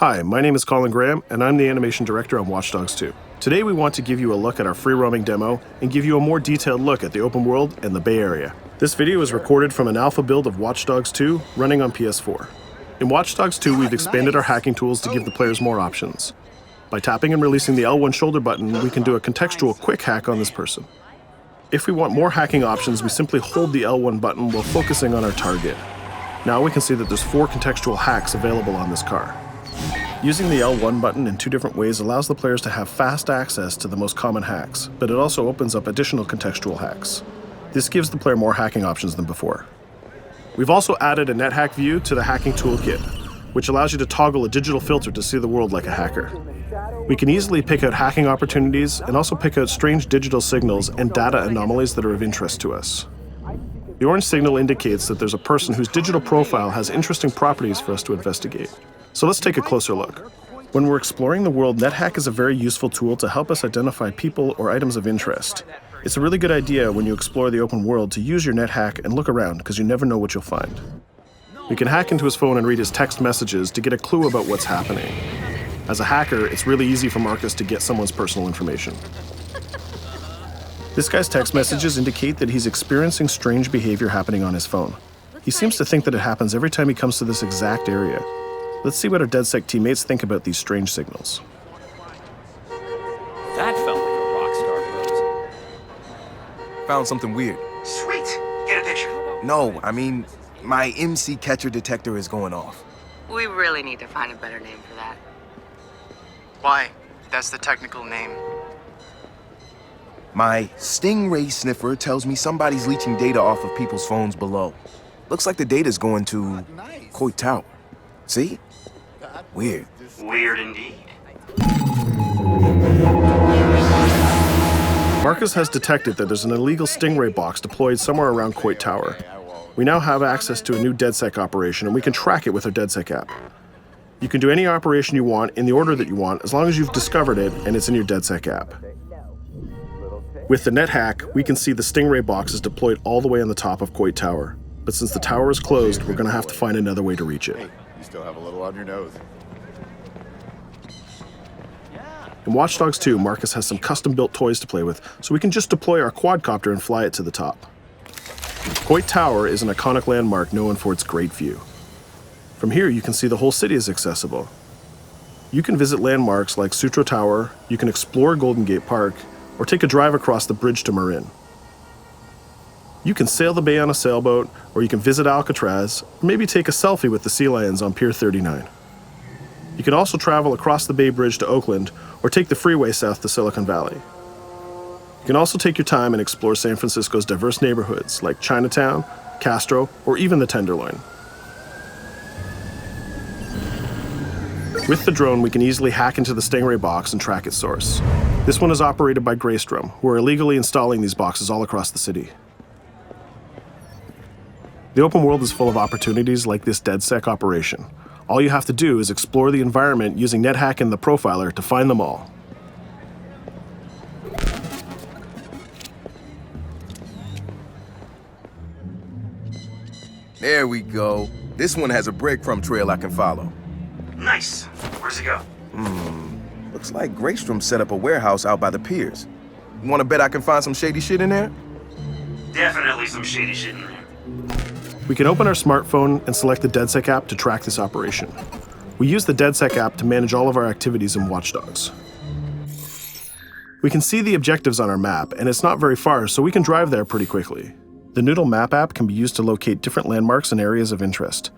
Hi, my name is Colin Graham, and I'm the animation director on Watch Dogs 2. Today we want to give you a look at our free roaming demo and give you a more detailed look at the open world and the Bay Area. This video is recorded from an alpha build of Watch Dogs 2 running on PS4. In Watch Dogs 2, we've expanded our hacking tools to give the players more options. By tapping and releasing the L1 shoulder button, we can do a contextual quick hack on this person. If we want more hacking options, we simply hold the L1 button while focusing on our target. Now we can see that there's 4 contextual hacks available on this car. Using the L1 button in 2 different ways allows the players to have fast access to the most common hacks, but it also opens up additional contextual hacks. This gives the player more hacking options than before. We've also added a NetHack view to the hacking toolkit, which allows you to toggle a digital filter to see the world like a hacker. We can easily pick out hacking opportunities and also pick out strange digital signals and data anomalies that are of interest to us. The orange signal indicates that there's a person whose digital profile has interesting properties for us to investigate. So let's take a closer look. When we're exploring the world, NetHack is a very useful tool to help us identify people or items of interest. It's a really good idea when you explore the open world to use your NetHack and look around, because you never know what you'll find. We can hack into his phone and read his text messages to get a clue about what's happening. As a hacker, it's really easy for Marcus to get someone's personal information. This guy's text messages indicate that he's experiencing strange behavior happening on his phone. He seems to think that it happens every time he comes to this exact area. Let's see what our DedSec teammates think about these strange signals. That felt like a rock star pose. Found something weird. Sweet! Get a picture. No, I mean, my MC catcher detector is going off. We really need to find a better name for that. Why? That's the technical name. My Stingray sniffer tells me somebody's leeching data off of people's phones below. Looks like the data's going to Coit Tower. See? Weird. Weird indeed. Marcus has detected that there's an illegal Stingray box deployed somewhere around Coit Tower. We now have access to a new DedSec operation, and we can track it with our DedSec app. You can do any operation you want in the order that you want, as long as you've discovered it and it's in your DedSec app. With the NetHack, we can see the Stingray box is deployed all the way on the top of Coit Tower. But since the tower is closed, we're going to have to find another way to reach it. You still have a little on your nose. In Watch Dogs 2, Marcus has some custom-built toys to play with, so we can just deploy our quadcopter and fly it to the top. Coit Tower is an iconic landmark known for its great view. From here, you can see the whole city is accessible. You can visit landmarks like Sutro Tower, you can explore Golden Gate Park, or take a drive across the bridge to Marin. You can sail the bay on a sailboat, or you can visit Alcatraz, or maybe take a selfie with the sea lions on Pier 39. You can also travel across the Bay Bridge to Oakland, or take the freeway south to Silicon Valley. You can also take your time and explore San Francisco's diverse neighborhoods like Chinatown, Castro, or even the Tenderloin. With the drone, we can easily hack into the Stingray box and track its source. This one is operated by Greystrom, who are illegally installing these boxes all across the city. The open world is full of opportunities like this DedSec operation. All you have to do is explore the environment using NetHack and the Profiler to find them all. There we go. This one has a breadcrumb trail I can follow. Nice. Where's it go? Looks like Greystrom set up a warehouse out by the piers. You wanna bet I can find some shady shit in there? Definitely some shady shit in there. We can open our smartphone and select the DedSec app to track this operation. We use the DedSec app to manage all of our activities in Watch Dogs. We can see the objectives on our map, and it's not very far, so we can drive there pretty quickly. The Noodle Map app can be used to locate different landmarks and areas of interest.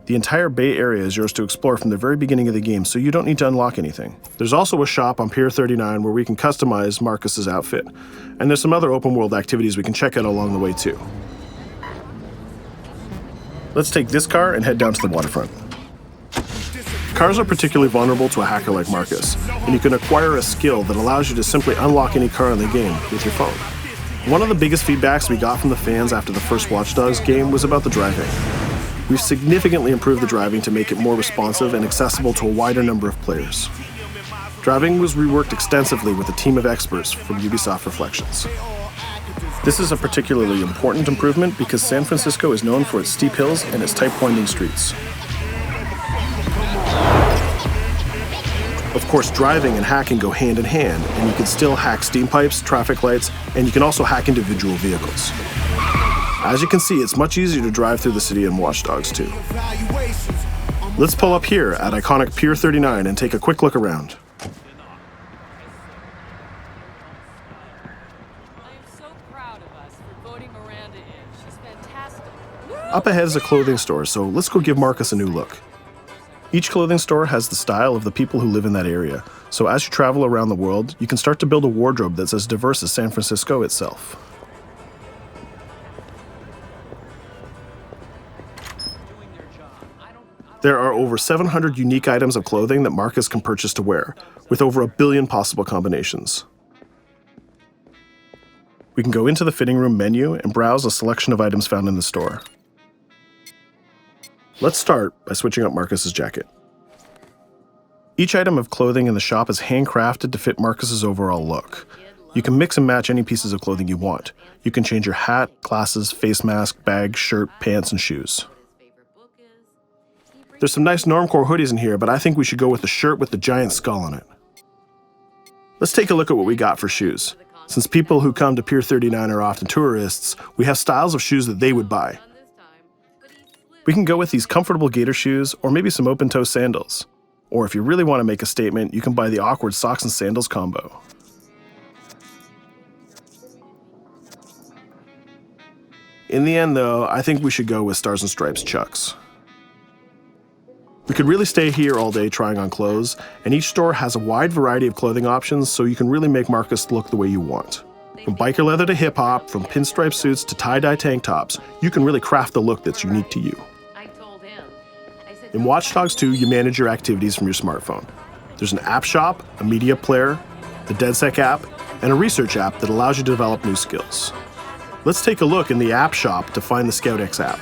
The entire Bay Area is yours to explore from the very beginning of the game, so you don't need to unlock anything. There's also a shop on Pier 39 where we can customize Marcus's outfit, and there's some other open world activities we can check out along the way too. Let's take this car and head down to the waterfront. Cars are particularly vulnerable to a hacker like Marcus, and you can acquire a skill that allows you to simply unlock any car in the game with your phone. One of the biggest feedbacks we got from the fans after the first Watch Dogs game was about the driving. We've significantly improved the driving to make it more responsive and accessible to a wider number of players. Driving was reworked extensively with a team of experts from Ubisoft Reflections. This is a particularly important improvement because San Francisco is known for its steep hills and its tight winding streets. Of course, driving and hacking go hand in hand, and you can still hack steam pipes, traffic lights, and you can also hack individual vehicles. As you can see, it's much easier to drive through the city in Watch Dogs 2. Let's pull up here at iconic Pier 39 and take a quick look around. Up ahead is a clothing store, so let's go give Marcus a new look. Each clothing store has the style of the people who live in that area, so as you travel around the world, you can start to build a wardrobe that's as diverse as San Francisco itself. There are over 700 unique items of clothing that Marcus can purchase to wear, with over 1 billion possible combinations. We can go into the fitting room menu and browse a selection of items found in the store. Let's start by switching up Marcus's jacket. Each item of clothing in the shop is handcrafted to fit Marcus's overall look. You can mix and match any pieces of clothing you want. You can change your hat, glasses, face mask, bag, shirt, pants, and shoes. There's some nice normcore hoodies in here, but I think we should go with the shirt with the giant skull on it. Let's take a look at what we got for shoes. Since people who come to Pier 39 are often tourists, we have styles of shoes that they would buy. We can go with these comfortable gator shoes or maybe some open-toe sandals. Or if you really want to make a statement, you can buy the awkward socks and sandals combo. In the end, though, I think we should go with Stars and Stripes Chucks. We could really stay here all day trying on clothes, and each store has a wide variety of clothing options, so you can really make Marcus look the way you want. From biker leather to hip-hop, from pinstripe suits to tie-dye tank tops, you can really craft the look that's unique to you. In Watch Dogs 2, you manage your activities from your smartphone. There's an app shop, a media player, the DedSec app, and a research app that allows you to develop new skills. Let's take a look in the app shop to find the ScoutX app.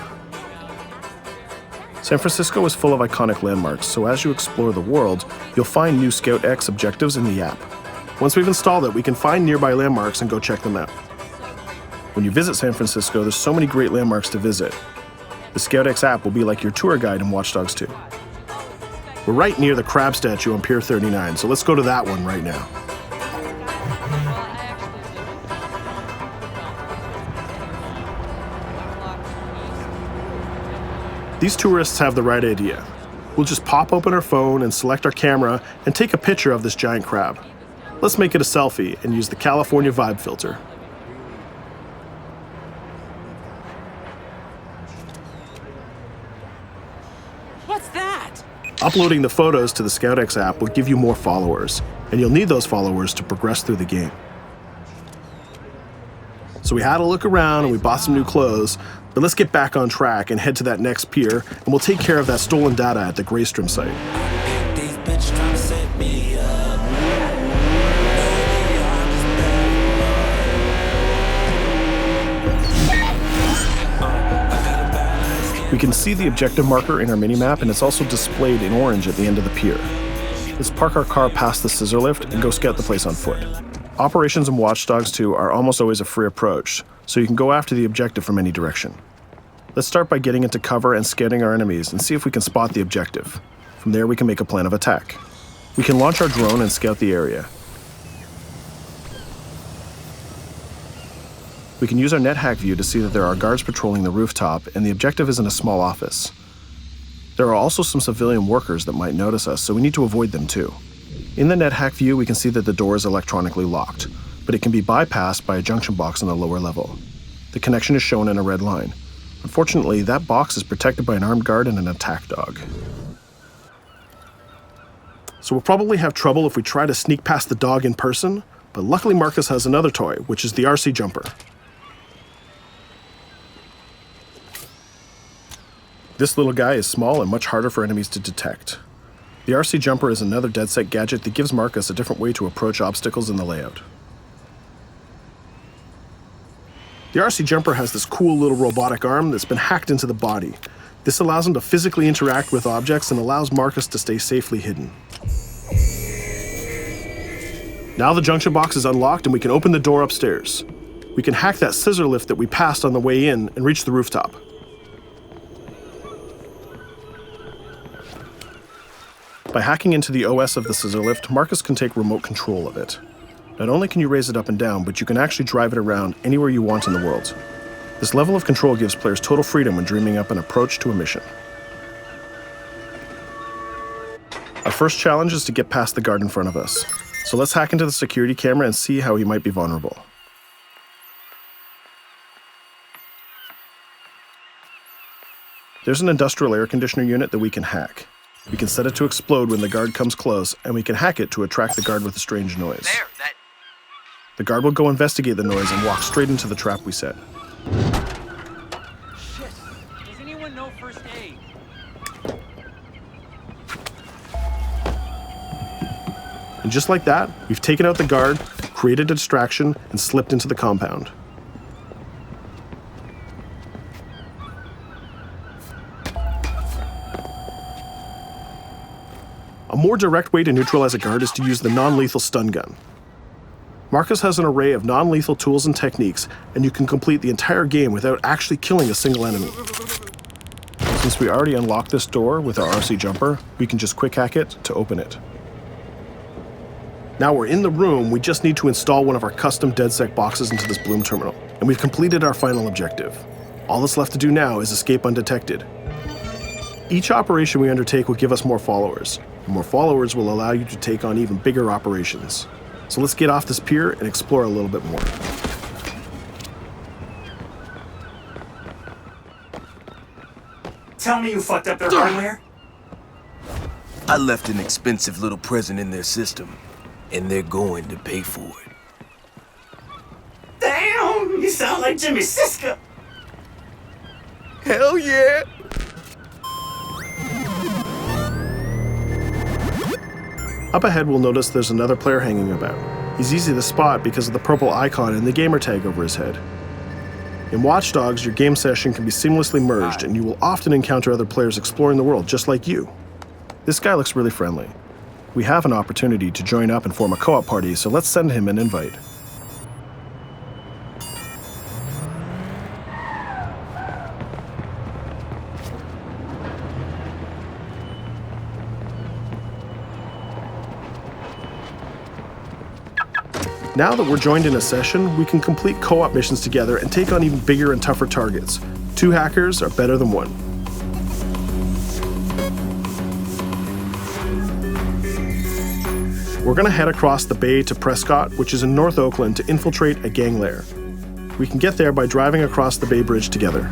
San Francisco is full of iconic landmarks, so as you explore the world, you'll find new ScoutX objectives in the app. Once we've installed it, we can find nearby landmarks and go check them out. When you visit San Francisco, there's so many great landmarks to visit. The ScoutX app will be like your tour guide in Watch Dogs 2. We're right near the crab statue on Pier 39, so let's go to that one right now. These tourists have the right idea. We'll just pop open our phone and select our camera and take a picture of this giant crab. Let's make it a selfie and use the California Vibe filter. What's that? Uploading the photos to the ScoutX app will give you more followers, and you'll need those followers to progress through the game. So we had a look around and we bought some new clothes, but let's get back on track and head to that next pier, and we'll take care of that stolen data at the Greystrom site. We can see the objective marker in our minimap, and it's also displayed in orange at the end of the pier. Let's park our car past the scissor lift and go scout the place on foot. Operations in Watch Dogs 2 are almost always a free approach, so you can go after the objective from any direction. Let's start by getting into cover and scouting our enemies and see if we can spot the objective. From there, we can make a plan of attack. We can launch our drone and scout the area. We can use our NetHack view to see that there are guards patrolling the rooftop, and the objective is in a small office. There are also some civilian workers that might notice us, so we need to avoid them too. In the NetHack view, we can see that the door is electronically locked, but it can be bypassed by a junction box on the lower level. The connection is shown in a red line. Unfortunately, that box is protected by an armed guard and an attack dog. So we'll probably have trouble if we try to sneak past the dog in person, but luckily Marcus has another toy, which is the RC Jumper. This little guy is small and much harder for enemies to detect. The RC Jumper is another DedSec gadget that gives Marcus a different way to approach obstacles in the layout. The RC Jumper has this cool little robotic arm that's been hacked into the body. This allows him to physically interact with objects and allows Marcus to stay safely hidden. Now the junction box is unlocked and we can open the door upstairs. We can hack that scissor lift that we passed on the way in and reach the rooftop. By hacking into the OS of the scissor lift, Marcus can take remote control of it. Not only can you raise it up and down, but you can actually drive it around anywhere you want in the world. This level of control gives players total freedom when dreaming up an approach to a mission. Our first challenge is to get past the guard in front of us. So let's hack into the security camera and see how he might be vulnerable. There's an industrial air conditioner unit that we can hack. We can set it to explode when the guard comes close, and we can hack it to attract the guard with a strange noise. The guard will go investigate the noise and walk straight into the trap we set. Shit. Does anyone know first aid? And just like that, we've taken out the guard, created a distraction, and slipped into the compound. A more direct way to neutralize a guard is to use the non-lethal stun gun. Marcus has an array of non-lethal tools and techniques, and you can complete the entire game without actually killing a single enemy. Since we already unlocked this door with our RC jumper, we can just quick hack it to open it. Now we're in the room, we just need to install one of our custom DedSec boxes into this Bloom terminal, and we've completed our final objective. All that's left to do now is escape undetected. Each operation we undertake will give us more followers. More followers will allow you to take on even bigger operations. So let's get off this pier and explore a little bit more. Tell me you fucked up their hardware? I left an expensive little present in their system, and they're going to pay for it. Damn, you sound like Jimmy Siska. Hell yeah! Up ahead, we'll notice there's another player hanging about. He's easy to spot because of the purple icon and the gamer tag over his head. In Watch Dogs, your game session can be seamlessly merged, and you will often encounter other players exploring the world just like you. This guy looks really friendly. We have an opportunity to join up and form a co-op party, so let's send him an invite. Now that we're joined in a session, we can complete co-op missions together and take on even bigger and tougher targets. 2 hackers are better than 1. We're gonna head across the bay to Prescott, which is in North Oakland, to infiltrate a gang lair. We can get there by driving across the Bay Bridge together.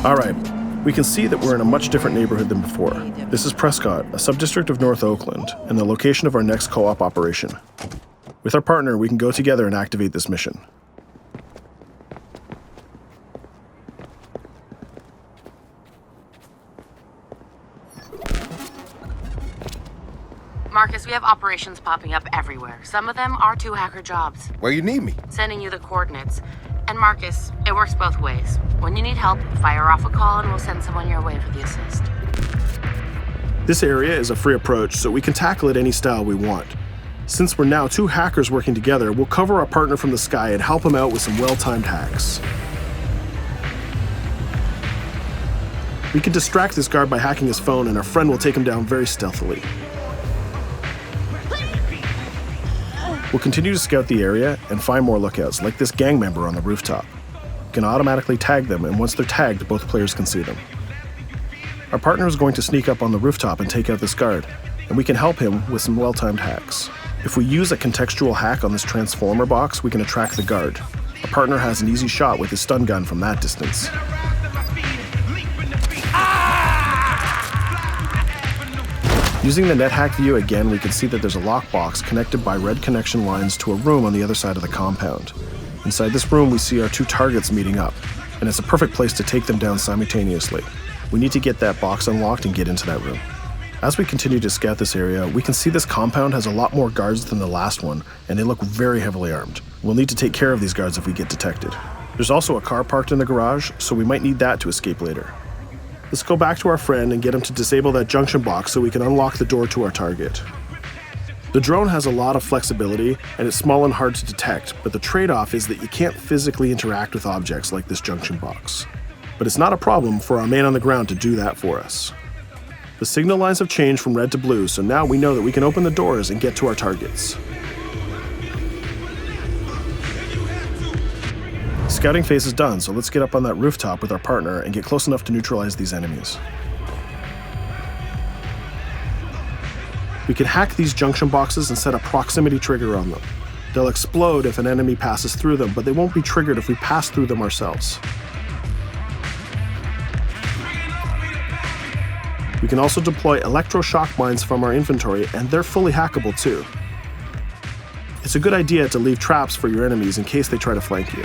Alright, we can see that we're in a much different neighborhood than before. This is Prescott, a subdistrict of North Oakland, and the location of our next co-op operation. With our partner, we can go together and activate this mission. Marcus, we have operations popping up everywhere. Some of them are 2 hacker jobs. Where you need me? Sending you the coordinates. And Marcus, it works both ways. When you need help, fire off a call and we'll send someone your way for the assist. This area is a free approach, so we can tackle it any style we want. Since we're now 2 hackers working together, we'll cover our partner from the sky and help him out with some well-timed hacks. We can distract this guard by hacking his phone, and our friend will take him down very stealthily. We'll continue to scout the area and find more lookouts, like this gang member on the rooftop. We can automatically tag them, and once they're tagged, both players can see them. Our partner is going to sneak up on the rooftop and take out this guard, and we can help him with some well-timed hacks. If we use a contextual hack on this transformer box, we can attract the guard. Our partner has an easy shot with his stun gun from that distance. Using the NetHack view again, we can see that there's a lockbox connected by red connection lines to a room on the other side of the compound. Inside this room, we see our 2 targets meeting up, and it's a perfect place to take them down simultaneously. We need to get that box unlocked and get into that room. As we continue to scout this area, we can see this compound has a lot more guards than the last one, and they look very heavily armed. We'll need to take care of these guards if we get detected. There's also a car parked in the garage, so we might need that to escape later. Let's go back to our friend and get him to disable that junction box so we can unlock the door to our target. The drone has a lot of flexibility and it's small and hard to detect, but the trade-off is that you can't physically interact with objects like this junction box. But it's not a problem for our man on the ground to do that for us. The signal lines have changed from red to blue, so now we know that we can open the doors and get to our targets. Scouting phase is done, so let's get up on that rooftop with our partner and get close enough to neutralize these enemies. We can hack these junction boxes and set a proximity trigger on them. They'll explode if an enemy passes through them, but they won't be triggered if we pass through them ourselves. We can also deploy electroshock mines from our inventory, and they're fully hackable too. It's a good idea to leave traps for your enemies in case they try to flank you.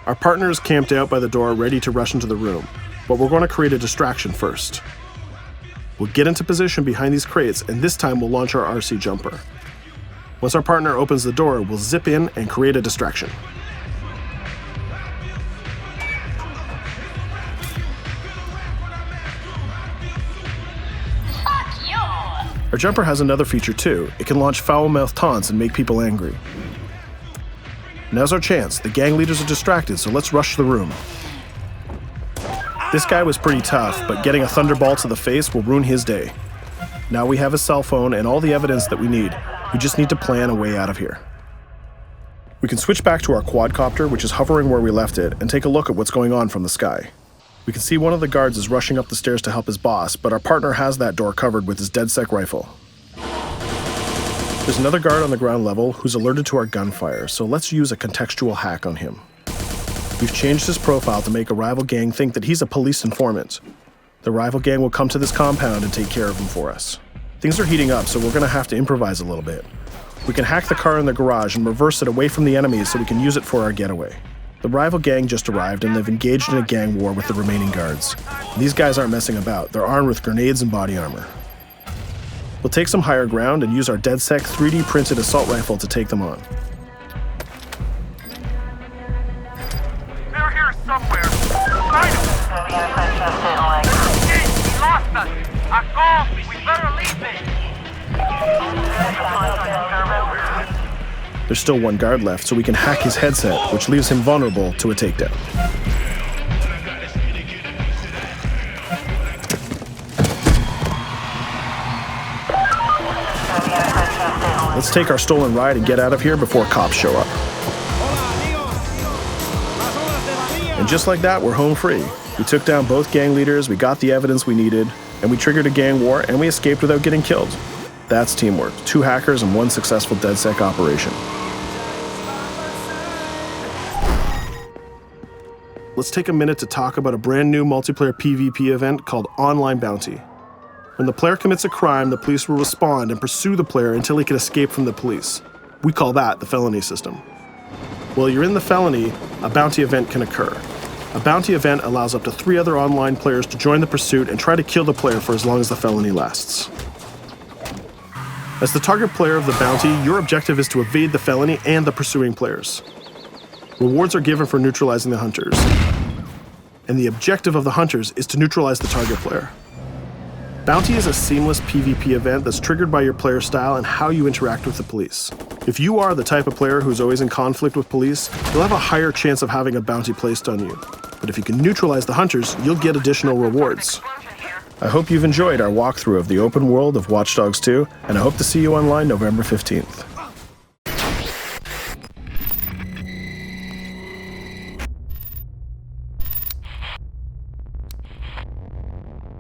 Our partner is camped out by the door ready to rush into the room, but we're going to create a distraction first. We'll get into position behind these crates, and this time we'll launch our RC jumper. Once our partner opens the door, we'll zip in and create a distraction. Our jumper has another feature too. It can launch foul-mouthed taunts and make people angry. Now's our chance. The gang leaders are distracted, so let's rush the room. This guy was pretty tough, but getting a thunderball to the face will ruin his day. Now we have his cell phone and all the evidence that we need. We just need to plan a way out of here. We can switch back to our quadcopter, which is hovering where we left it, and take a look at what's going on from the sky. We can see one of the guards is rushing up the stairs to help his boss, but our partner has that door covered with his DedSec rifle. There's another guard on the ground level who's alerted to our gunfire, so let's use a contextual hack on him. We've changed his profile to make a rival gang think that he's a police informant. The rival gang will come to this compound and take care of him for us. Things are heating up, so we're going to have to improvise a little bit. We can hack the car in the garage and reverse it away from the enemies so we can use it for our getaway. The rival gang just arrived and they've engaged in a gang war with the remaining guards. These guys aren't messing about, they're armed with grenades and body armor. We'll take some higher ground and use our DedSec 3D printed assault rifle to take them on. They're here somewhere. Find them. Hey, we lost us. Akko, we better leave it. There's still one guard left, so we can hack his headset, which leaves him vulnerable to a takedown. Let's take our stolen ride and get out of here before cops show up. And just like that, we're home free. We took down both gang leaders, we got the evidence we needed, and we triggered a gang war, and we escaped without getting killed. That's teamwork. 2 hackers and 1 successful DedSec operation. Let's take a minute to talk about a brand new multiplayer PvP event called Online Bounty. When the player commits a crime, the police will respond and pursue the player until he can escape from the police. We call that the felony system. While you're in the felony, a bounty event can occur. A bounty event allows up to 3 other online players to join the pursuit and try to kill the player for as long as the felony lasts. As the target player of the bounty, your objective is to evade the felony and the pursuing players. Rewards are given for neutralizing the hunters. And the objective of the hunters is to neutralize the target player. Bounty is a seamless PvP event that's triggered by your player style and how you interact with the police. If you are the type of player who's always in conflict with police, you'll have a higher chance of having a bounty placed on you. But if you can neutralize the hunters, you'll get additional rewards. I hope you've enjoyed our walkthrough of the open world of Watch Dogs 2, and I hope to see you online November 15th.